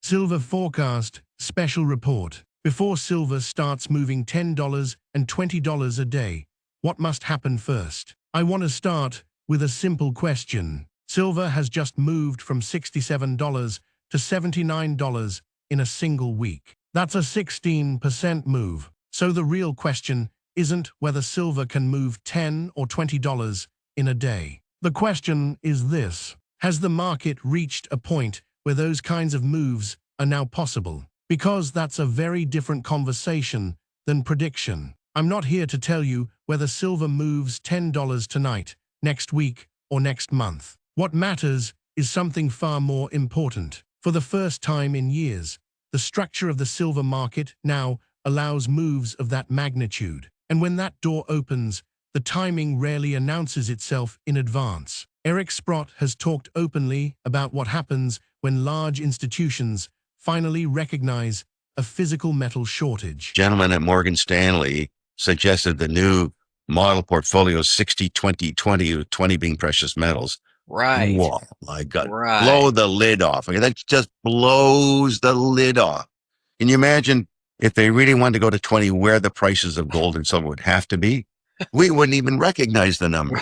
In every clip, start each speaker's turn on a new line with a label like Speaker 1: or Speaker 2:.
Speaker 1: Silver Forecast Special Report. Before silver starts moving $10 and $20 a day, what must happen first? I want to start with a simple question. Silver has just moved from $67 to $79 in a single week. That's a 16% move. So the real question isn't whether silver can move $10 or $20 in a day. The question is this: has the market reached a point where those kinds of moves are now possible? Because that's a very different conversation than prediction. I'm not here to tell you whether silver moves $10 tonight, next week, or next month. What matters is something far more important. For the first time in years, the structure of the silver market now allows moves of that magnitude. And when that door opens, the timing rarely announces itself in advance. Eric Sprott has talked openly about what happens when large institutions finally recognize a physical metal shortage.
Speaker 2: Gentleman at Morgan Stanley suggested the new model portfolio 60-20-20, with 20 being precious metals.
Speaker 3: Right.
Speaker 2: Whoa, my God.
Speaker 3: Right.
Speaker 2: Blow the lid off. Okay, that just blows the lid off. Can you imagine if they really wanted to go to 20, where the prices of gold and silver would have to be? We wouldn't even recognize the number.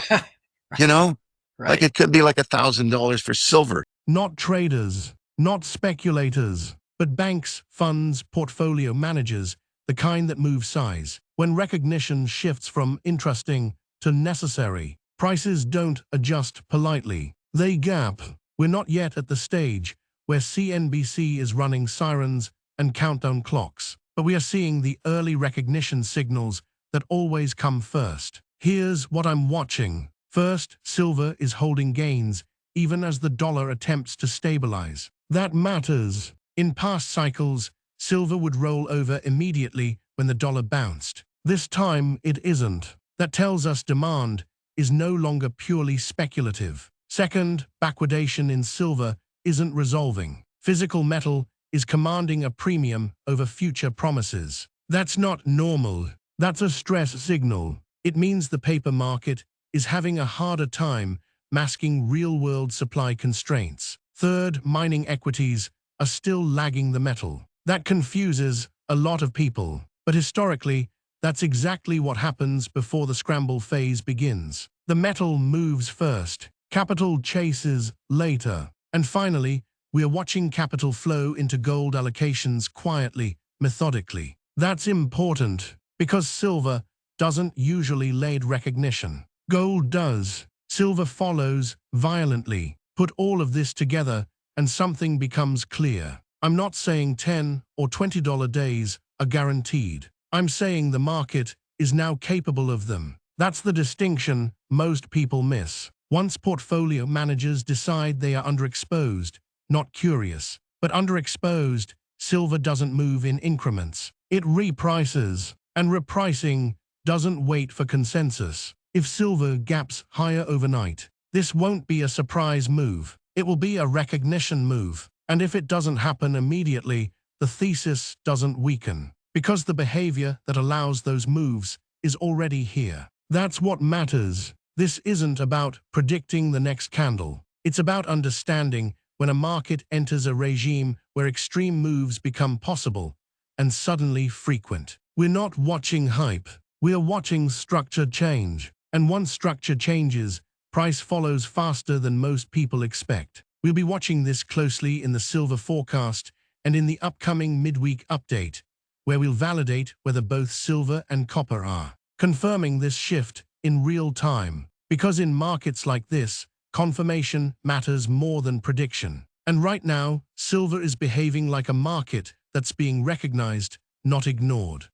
Speaker 2: You know?
Speaker 3: Right.
Speaker 2: Like it could be like $1,000 for silver.
Speaker 1: Not traders, not speculators, but banks, funds, portfolio managers, the kind that move size. When recognition shifts from interesting to necessary, prices don't adjust politely. They gap. We're not yet at the stage where CNBC is running sirens and countdown clocks, but we are seeing the early recognition signals that always come first. Here's what I'm watching. First, silver is holding gains even as the dollar attempts to stabilize. That matters. In past cycles, silver would roll over immediately when the dollar bounced. This time, it isn't. That tells us demand is no longer purely speculative. Second, backwardation in silver isn't resolving. Physical metal is commanding a premium over future promises. That's not normal. That's a stress signal. It means the paper market is having a harder time masking real-world supply constraints. Third, mining equities are still lagging the metal. That confuses a lot of people. But historically, that's exactly what happens before the scramble phase begins. The metal moves first, capital chases later. And finally, we are watching capital flow into gold allocations quietly, methodically. That's important because silver doesn't usually lead recognition. Gold does. Silver follows violently. Put all of this together and something becomes clear. I'm not saying $10 or $20 days are guaranteed. I'm saying the market is now capable of them. That's the distinction most people miss. Once portfolio managers decide they are underexposed, not curious, but underexposed, silver doesn't move in increments. It reprices, and repricing doesn't wait for consensus. If silver gaps higher overnight, this won't be a surprise move. It will be a recognition move. And if it doesn't happen immediately, the thesis doesn't weaken, because the behavior that allows those moves is already here. That's what matters. This isn't about predicting the next candle. It's about understanding when a market enters a regime where extreme moves become possible and suddenly frequent. We're not watching hype. We're watching structure change. And once structure changes, price follows faster than most people expect. We'll be watching this closely in the silver forecast and in the upcoming midweek update, where we'll validate whether both silver and copper are confirming this shift in real time. Because in markets like this, confirmation matters more than prediction. And right now, silver is behaving like a market that's being recognized, not ignored.